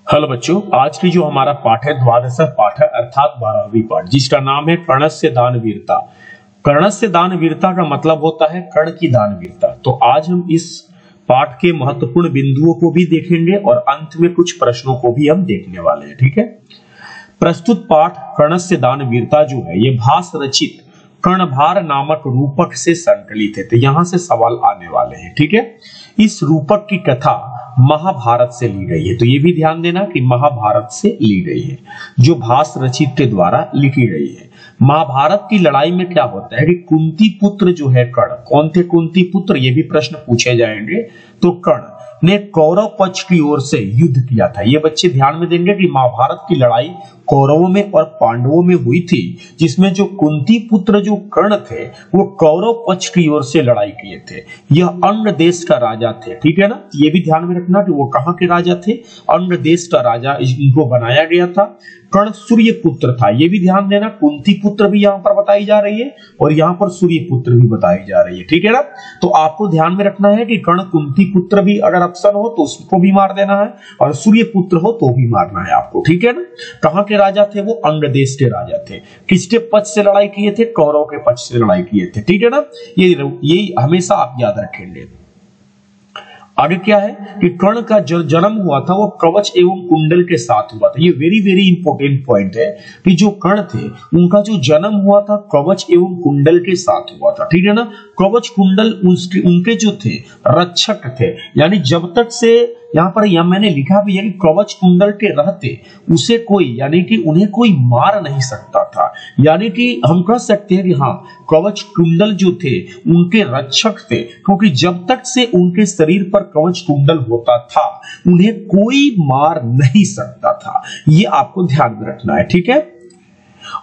Hello बच्चों, आज की जो हमारा पाठ है द्वादश पाठ है अर्थात 12वीं पाठ, जिसका नाम है कर्णस्य दानवीरता। कर्णस्य दानवीरता का मतलब होता है कर्ण की दानवीरता। तो आज हम इस पाठ के महत्वपूर्ण बिंदुओं को भी देखेंगे और अंत में कुछ प्रश्नों को भी हम देखने वाले हैं। ठीक है, प्रस्तुत पाठ कर्णस्य दानवीरता जो है ये भास रचित कर्णभार नामक रूपक से संकलित है। तो यहां से सवाल आने वाले हैं। ठीक है, इस रूपक की कथा महाभारत से ली गई है। तो ये भी ध्यान देना कि महाभारत से ली गई है, जो भास रचित के द्वारा लिखी गई है। महाभारत की लड़ाई में क्या होता है कि कुंती पुत्र जो है कर्ण, कौन थे कुंती पुत्र, ये भी प्रश्न पूछे जाएंगे। तो कर्ण ने कौरव पक्ष की ओर से युद्ध किया था। ये बच्चे ध्यान में देंगे कि महाभारत की लड़ाई कौरवों में और पांडवों में हुई थी, जिसमें जो कुंती पुत्र जो कर्ण थे वो कौरव पक्ष की ओर से लड़ाई किए थे। यह अन्य देश का राजा थे। ठीक है ना, ये भी ध्यान में रखना कि वो कहाँ के राजा थे, अन्य देश का राजा इनको बनाया गया था। कर्ण सूर्य पुत्र था, ये भी ध्यान देना। कुंती पुत्र भी यहाँ पर बताई जा रही है और यहाँ पर सूर्य पुत्र भी बताई जा रही है। ठीक है ना, तो आपको ध्यान में रखना है कि कर्ण कुंती पुत्र भी अगर ऑप्शन हो तो उसको भी मार देना है और सूर्य पुत्र हो तो भी मारना है आपको। ठीक है ना, कहाँ के राजा थे वो, अंग देश के राजा थे। किसके पक्ष से लड़ाई किए थे, कौरव के पक्ष से लड़ाई किए थे। ठीक है ना, ये हमेशा आप याद रखेंगे। आगे क्या है कि कर्ण का जो जन्म हुआ था वो कवच एवं कुंडल के साथ हुआ था। ये वेरी वेरी इंपॉर्टेंट पॉइंट है कि जो कर्ण थे उनका जो जन्म हुआ था कवच एवं कुंडल के साथ हुआ था। ठीक है ना, कवच कुंडल उनके जो थे रक्षक थे, यानी जब तक से यहाँ पर मैंने लिखा भी है कि कवच कुंडल के रहते उसे कोई, यानी कि उन्हें कोई मार नहीं सकता था। यानी कि हम कह सकते हैं कि हाँ, कवच कुंडल जो थे उनके रक्षक थे, क्योंकि जब तक से उनके शरीर पर कवच कुंडल होता था उन्हें कोई मार नहीं सकता था। ये आपको ध्यान में रखना है। ठीक है,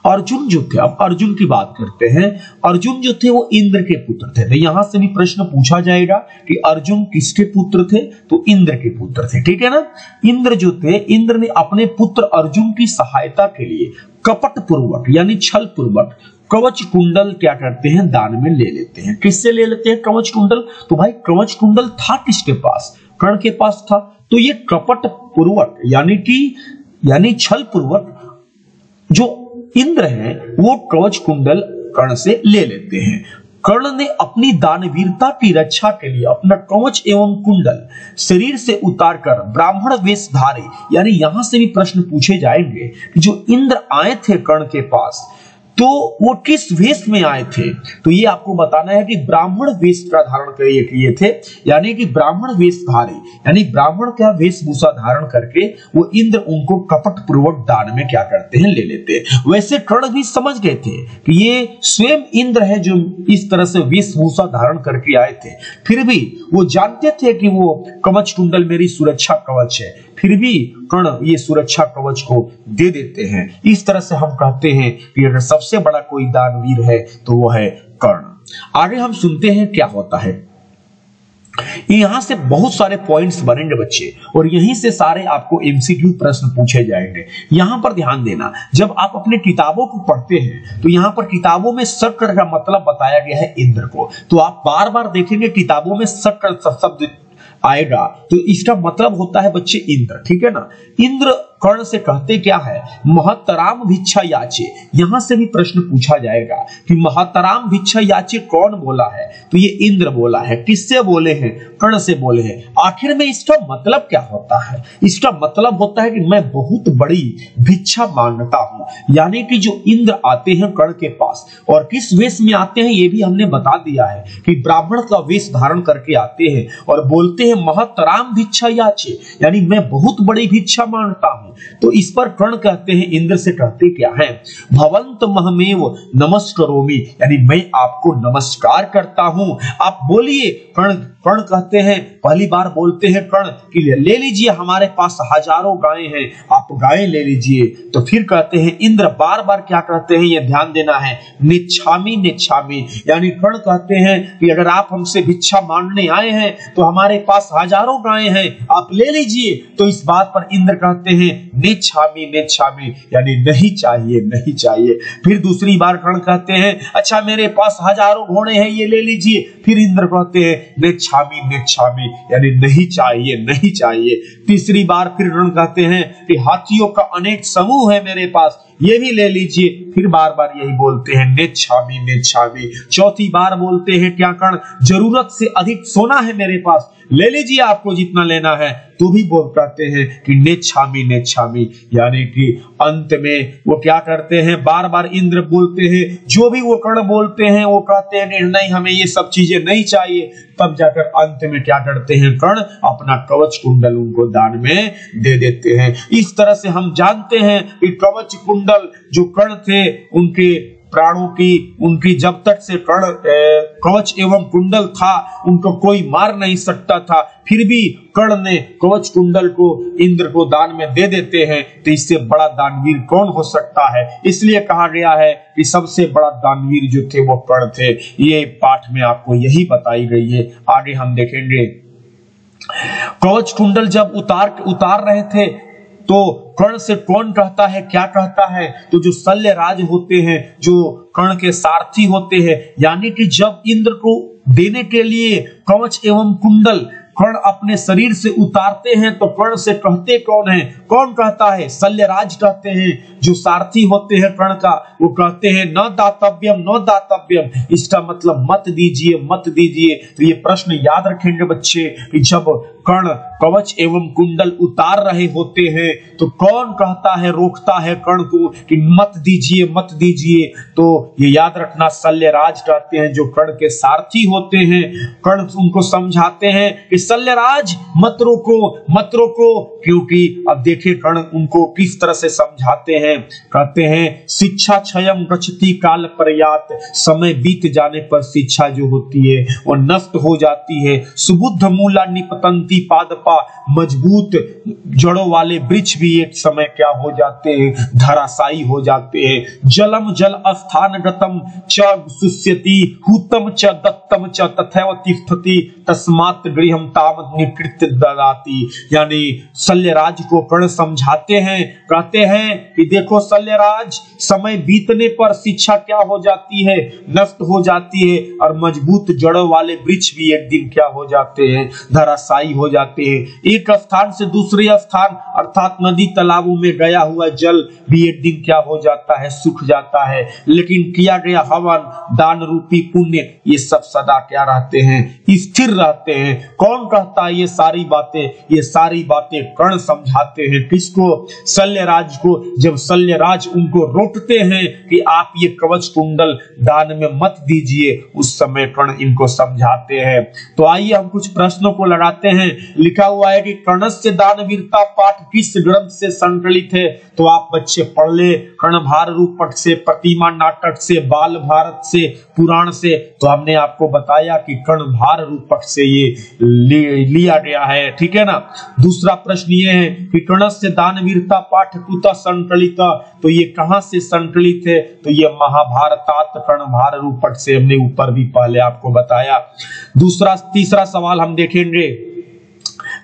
अर्जुन जो थे, अब अर्जुन की बात करते हैं। अर्जुन जो थे वो इंद्र के पुत्र थे। तो यहां से भी प्रश्न पूछा जाएगा कि अर्जुन किसके पुत्र थे, तो इंद्र के पुत्र थे। ठीक है ना, इंद्र जो थे, इंद्र ने अपने पुत्र अर्जुन की सहायता के लिए कपट पूर्वक यानी छल पूर्वक कवच कुंडल क्या करते हैं, दान में ले लेते हैं। किससे ले लेते हैं कवच कुंडल, तो भाई कवच कुंडल था किसके पास, कर्ण के पास था। तो ये कपट पूर्वक यानी छल पूर्वक जो इंद्र हैं वो कवच कुंडल कर्ण से ले लेते हैं। कर्ण ने अपनी दानवीरता की रक्षा के लिए अपना कवच एवं कुंडल शरीर से उतारकर ब्राह्मण वेश धारे, यानी यहां से भी प्रश्न पूछे जाएंगे कि जो इंद्र आए थे कर्ण के पास तो वो किस वेश में आए थे। तो ये आपको बताना है कि ब्राह्मण वेश का धारण किए थे, यानी कि ब्राह्मण वेश धारे, यानी ब्राह्मण का वेशभूषा धारण करके वो इंद्र उनको कपट पूर्वक दान में क्या करते हैं, ले लेते हैं। वैसे कर्ण भी समझ गए थे कि ये स्वयं इंद्र है जो इस तरह से वेशभूषा धारण करके आए थे, फिर भी वो जानते थे कि वो कवच कुंडल मेरी सुरक्षा कवच है, फिर भी कर्ण ये सुरक्षा कवच को दे देते हैं। इस तरह से हम कहते हैं कि अगर सबसे बड़ा कोई दानवीर है तो वो है कर्ण। आगे हम सुनते हैं क्या होता है। यहां से बहुत सारे पॉइंट्स बनेंगे बच्चे और यहीं से सारे आपको एमसीक्यू प्रश्न पूछे जाएंगे। यहां पर ध्यान देना, जब आप अपने किताबों को पढ़ते हैं तो यहां पर किताबों में शक्र का मतलब बताया गया है इंद्र को। तो आप बार बार देखेंगे किताबों में शक्र शब्द आएगा तो इसका मतलब होता है बच्चे इंद्र। ठीक है ना, इंद्र कर्ण से कहते क्या है, महतराम भिक्षा याचे। यहां से भी प्रश्न पूछा जाएगा कि महतराम भिक्षा याचे कौन बोला है, तो ये इंद्र बोला है। किससे बोले हैं, कर्ण से बोले हैं। आखिर में इसका मतलब क्या होता है, इसका मतलब होता है कि मैं बहुत बड़ी भिक्षा मांगता हूं। यानी कि जो इंद्र आते हैं कर्ण के पास और किस वेश में आते हैं ये भी हमने बता दिया है कि ब्राह्मण का वेश धारण करके आते हैं और बोलते हैं महतराम भिक्षा याचे, यानी मैं बहुत बड़ी भिक्षा मांगता हूं। तो इस पर कर्ण कहते हैं, इंद्र से कहते क्या है, भवंत महमेव नमस्करोमि, यानी मैं आपको नमस्कार करता हूं, आप बोलिए। कर्ण कहते हैं, पहली बार बोलते हैं कर्ण कि ले लीजिए, हमारे पास हजारों गायें हैं, आप गायें ले लीजिए। तो फिर कहते हैं इंद्र बार बार क्या कहते हैं, ये ध्यान देना है, निच्छामी निच्छामी, यानी कर्ण कहते हैं कि अगर आप हमसे भिक्षा मांगने आए हैं तो हमारे पास हजारों गायें हैं, आप ले लीजिए। तो इस बात पर इंद्र कहते हैं निच्छामी निच्छामी, यानी नहीं चाहिए नहीं चाहिए। फिर दूसरी बार कर्ण कहते हैं अच्छा मेरे पास हजारों घोड़े हैं, ये ले लीजिए। फिर इंद्र कहते हैं नेच्छामि नेच्छामि, यानी नहीं चाहिए नहीं चाहिए। तीसरी बार फिर रण कहते हैं कि हाथियों का अनेक समूह है मेरे पास, ये भी ले लीजिए। फिर बार बार यही बोलते हैं नेच्छामि नेच्छामि। चौथी बार बोलते हैं क्या कर्ण, जरूरत से अधिक सोना है मेरे पास, ले लीजिए आपको जितना लेना है। तो भी बोल कहते हैं कि नेच्छामि नेच्छामि, यानी कि अंत में वो क्या करते हैं, बार बार इंद्र बोलते हैं, जो भी वो कर्ण बोलते हैं वो कहते हैं नहीं हमें ये सब चीजें नहीं चाहिए। तब जाकर अंत में क्या करते हैं कर्ण, अपना कवच कुंडल उनको दान में दे देते हैं। इस तरह से हम जानते हैं कि कवच कुंडल जो कर्ण थे उनके प्राणों की, उनकी जब तक से कर्ण कवच एवं कुंडल था उनको कोई मार नहीं सकता था, फिर भी कर्ण ने कवच कुंडल को इंद्र को दान में दे देते हैं। तो इससे बड़ा दानवीर कौन हो सकता है, इसलिए कहा गया है कि सबसे बड़ा दानवीर जो थे वो कर्ण थे। ये पाठ में आपको यही बताई गई है। आगे हम देखेंगे कवच कुंडल जब उतार रहे थे तो कर्ण से कौन कहता है, क्या कहता है, तो जो शल्यराज होते हैं, जो कर्ण के सारथी होते हैं, यानी कि जब इंद्र को देने के लिए कवच एवं कुंडल कर्ण अपने शरीर से उतारते हैं तो कर्ण से कहते कौन है, कौन कहता है, शल्यराज कहते हैं। जो सारथी होते हैं कर्ण का वो कहते हैं न दातव्यम न दातव्यम, इसका मतलब मत दीजिए मत दीजिए। तो ये प्रश्न याद रखेंगे बच्चे कि जब कर्ण कवच एवं कुंडल उतार रहे होते हैं तो कौन कहता है, रोकता है कर्ण को कि मत दीजिए मत दीजिए। तो ये याद रखना शल्यराज कहते हैं जो कर्ण के सारथी होते हैं। कर्ण उनको समझाते हैं कि शल्यराज मत रोको, क्योंकि अब देखिए कर्ण उनको किस तरह से समझाते हैं। कहते हैं शिक्षा क्षयम गच्छति काल पर्यात, समय बीत जाने पर शिक्षा जो होती है वो नष्ट हो जाती है। सुबुद्ध मूला निपतंती पादपा, मजबूत जड़ों वाले वृक्ष भी एक समय क्या हो जाते हैं, धराशायी हो जाते हैं। जलम जल स्थान गतम च सुस्यति, हुतम च दत्तम च तथैव तिष्ठति, तस्मात् गृहम तावत् निकृत्य ददाति। यानी शल्यराज को कर्ण समझाते हैं, कहते हैं कि देखो शल्यराज, समय बीतने पर शिक्षा क्या हो जाती है, नष्ट हो जाती है, और मजबूत जड़ों वाले वृक्ष भी एक दिन क्या हो जाते हैं, धराशायी हो जाते हैं। एक स्थान से दूसरे स्थान अर्थात नदी तालाबों में गया हुआ जल भी एक दिन क्या हो जाता है, सूख जाता है। लेकिन किया गया हवन, दान रूपी पुण्य, ये सब सदा क्या रहते हैं, स्थिर रहते हैं। कौन कहता है ये सारी बातें, ये सारी बातें कर्ण समझाते हैं। किसको, शल्यराज को। जब शल्यराज उनको रोकते हैं कि आप ये कवच कुंडल दान में मत दीजिए, उस समय कर्ण इनको समझाते हैं। तो आइए हम कुछ प्रश्नों को लगाते हैं। लिखा हुआ है कि कर्णस्य दानवीरता पाठ किस ग्रंथ से संकलित है, तो आप बच्चे पढ़ ले, कर्णभार रूपक से, प्रतिमा नाटक से, बाल भारत से, पुराण से। तो हमने आपको बताया कि कर्णभार रूपक से ये लिया गया है, ठीक है ना। दूसरा प्रश्न ये है कि कर्णस्य दानवीरता पाठ कुतः संकलित, तो ये कहां से संकलित है, तो ये महाभारतात कर्णभार रूपक से, हमने ऊपर भी पहले आपको बताया। तीसरा सवाल हम देखेंगे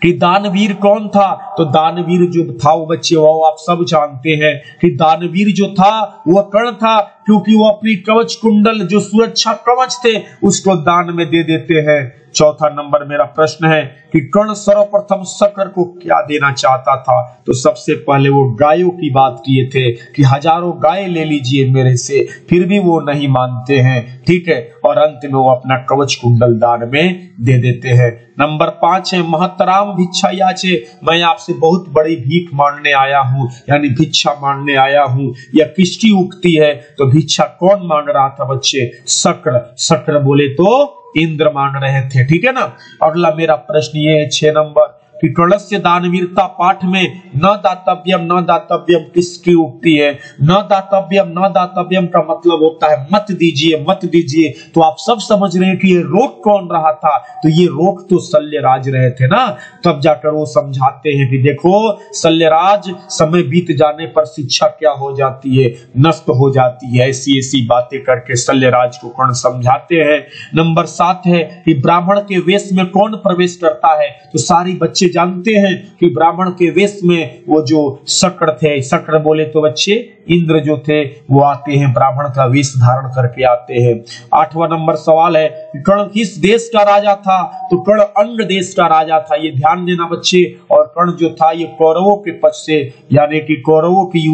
कि दानवीर कौन था, तो दानवीर जो था वो बच्चे वो आप सब जानते हैं कि दानवीर जो था वह कर्ण था, क्योंकि वो अपनी कवच कुंडल जो सुरक्षा कवच थे उसको दान में दे देते हैं। चौथा नंबर मेरा प्रश्न है कि कर्ण सर्वप्रथम शक्र को क्या देना चाहता था, तो सबसे पहले वो गायों की बात किए थे कि हजारों गाय ले लीजिए मेरे से, फिर भी वो नहीं मानते हैं, ठीक है। और अंत में वो अपना कवच कुंडल दान में दे देते हैं। नंबर 5 है महतराम भिक्षा याचे, मैं आपसे बहुत बड़ी भीख मांगने आया हूँ, यानी भिक्षा मांगने आया हूँ। यह किसकी उक्ति है, तो भिक्षा कौन मांग रहा था बच्चे, शक्र बोले तो इंद्र मांग रहे थे, ठीक है ना। अगला मेरा प्रश्न ये है 6 नंबर कि कर्णस्य दानवीरता पाठ में न दातव्यम किसकी उक्ति है। न दातव्यम का मतलब होता है मत दीजिए मत दीजिए। तो आप सब समझ रहे हैं कि ये रोक कौन रहा था, तो ये रोक तो शल्यराज रहे थे ना। तब जाकर वो समझाते हैं कि देखो शल्यराज, समय बीत जाने पर शिक्षा क्या हो जाती है, नष्ट हो जाती है। ऐसी ऐसी बातें करके शल्यराज को कर्ण समझाते हैं। नंबर 7 है कि ब्राह्मण के वेश में कौन प्रवेश करता है, तो सारी बच्चे बच्चे जानते हैं कि ब्राह्मण के वेश में वो जो शक्र थे, शक्र बोले तो बच्चे इंद्र जो थे वो आते हैं, ब्राह्मण का वेश धारण करके आते हैं। 8वां नंबर सवाल है, कर्ण किस देश का राजा था? तो कर्ण अंग देश का राजा था, ये ध्यान देना बच्चे। और कर्ण जो था ये कौरवों के पक्ष से यानी कि कौरवों की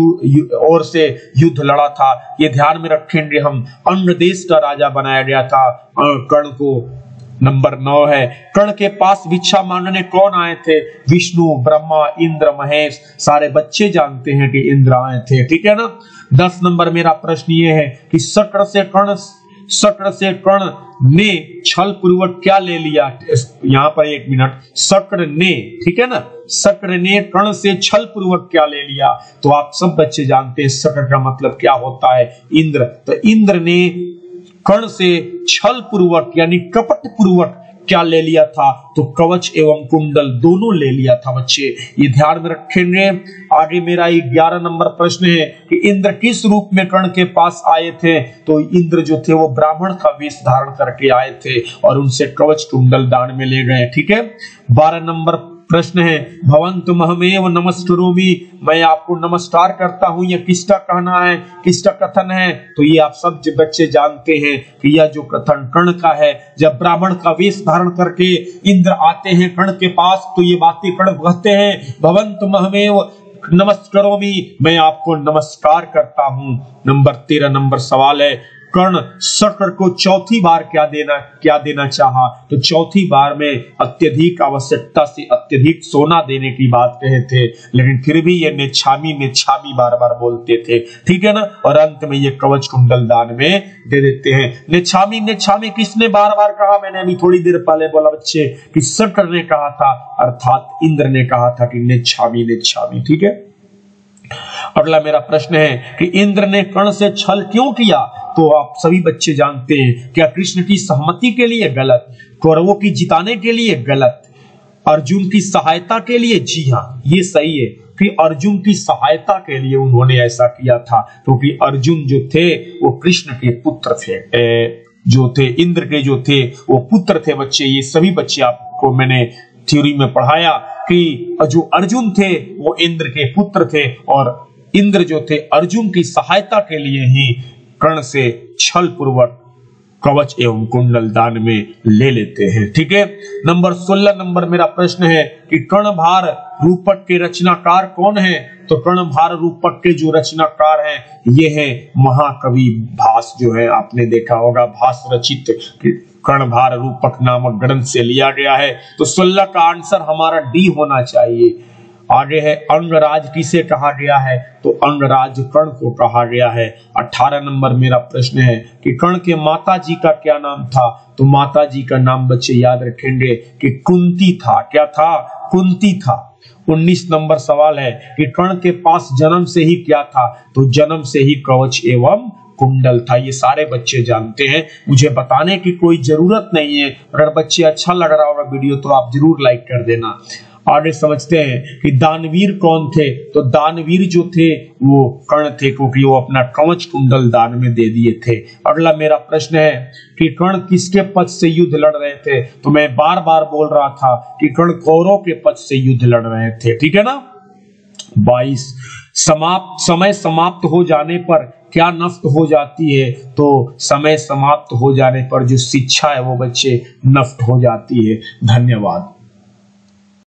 ओर से युद्ध लड़ा था, ये ध्यान में रखेंगे हम। अंग देश का राजा बनाया गया था कर्ण को। नंबर 9 है, कर्ण के पास भिक्षा मांगने कौन आए थे? विष्णु, ब्रह्मा, इंद्र, महेश। सारे बच्चे जानते हैं कि इंद्र आए थे, ठीक है ना। 10 नंबर मेरा प्रश्न ये है कि शक्र से कर्ण ने छल पूर्वक क्या ले लिया? यहाँ पर 1 मिनट, शक्र ने, ठीक है ना, शक्र ने कर्ण से छल पूर्वक क्या ले लिया? तो आप सब बच्चे जानते हैं शक्र का मतलब क्या होता है, इंद्र। तो इंद्र ने कर्ण से छल पूर्वक यानी कपट पूर्वक क्या ले लिया था? तो कवच एवं कुंडल दोनों ले लिया था बच्चे, ये ध्यान में रखेंगे। आगे मेरा 11 नंबर प्रश्न है कि इंद्र किस रूप में कर्ण के पास आए थे? तो इंद्र जो थे वो ब्राह्मण का वेश धारण करके आए थे और उनसे कवच कुंडल दान में ले गए, ठीक है। 12 नंबर प्रश्न है, भवन्तुमहमेव नमस्करोमि, मैं आपको नमस्कार करता हूं, यह किसका कहना है, किसका कथन है? तो ये आप सब बच्चे जानते हैं कि यह जो कथन कर्ण का है। जब ब्राह्मण का वेश धारण करके इंद्र आते हैं कर्ण के पास तो ये बातें कर्ण कहते हैं, भवन्तुमहमेव नमस्करोमि, मैं आपको नमस्कार करता हूं। नंबर 13 नंबर सवाल है, कर्ण शक्र को चौथी बार क्या देना चाहा? तो चौथी बार में अत्यधिक आवश्यकता से अत्यधिक सोना देने की बात कहे थे, लेकिन फिर भी ये नेच्छामी बार बार बोलते थे, ठीक है ना। और अंत में ये कवच कुंडल दान में दे देते हैं। नेच्छामी किसने बार बार कहा? मैंने अभी थोड़ी देर पहले बोला बच्चे कि शक्र ने कहा था, अर्थात इंद्र ने कहा था कि नेच्छामी, ठीक है। अगला मेरा प्रश्न है कि इंद्र ने कर्ण से छल क्यों किया? तो आप सभी बच्चे जानते हैं, क्या कृष्ण की सहमति के लिए? गलत। कौरवों की जिताने के लिए? गलत। अर्जुन की सहायता के लिए? जी हाँ, ये सही है कि अर्जुन की सहायता के लिए उन्होंने ऐसा किया था, क्योंकि अर्जुन जो थे वो कृष्ण के पुत्र थे, जो थे इंद्र के जो थे वो पुत्र थे बच्चे। ये सभी बच्चे आपको मैंने थ्योरी में पढ़ाया कि जो अर्जुन थे वो इंद्र के पुत्र थे और इंद्र जो थे अर्जुन की सहायता के लिए ही कर्ण से छल पूर्वक कवच एवं कुंडल दान में ले लेते हैं, ठीक है। नंबर 16 नंबर मेरा प्रश्न है कि कर्णभार रूपक के रचनाकार कौन है? तो कर्णभार रूपक के जो रचनाकार हैं ये है महाकवि भास, जो है आपने देखा होगा, भास रचित कर्णभार रूपक नामक ग्रंथ से लिया गया है। तो 16 का आंसर हमारा डी होना चाहिए। आगे है, अंगराज किसे कहा गया है? तो अंगराज कर्ण को कहा गया है। 18 नंबर मेरा प्रश्न है कि कर्ण के माता जी का क्या नाम था? तो माता जी का नाम बच्चे याद रखेंगे कि कुंती था। क्या था? कुंती था। 19 नंबर सवाल है कि कर्ण के पास जन्म से ही क्या था? तो जन्म से ही कवच एवं कुंडल था। ये सारे बच्चे जानते हैं, मुझे बताने की कोई जरूरत नहीं है। अगर बच्चे अच्छा लग रहा होगा वीडियो तो आप जरूर लाइक कर देना। आगे समझते हैं कि दानवीर कौन थे? तो दानवीर जो थे वो कर्ण थे, क्योंकि वो अपना कवच कुंडल दान में दे दिए थे। अगला मेरा प्रश्न है कि कर्ण किसके पक्ष से युद्ध लड़ रहे थे? तो मैं बार बार बोल रहा था कि कर्ण कौरवों के पक्ष से युद्ध लड़ रहे थे, ठीक है ना। 22 समय समाप्त हो जाने पर क्या नष्ट हो जाती है? तो समय समाप्त हो जाने पर जो शिक्षा है वो बच्चे नष्ट हो जाती है। धन्यवाद।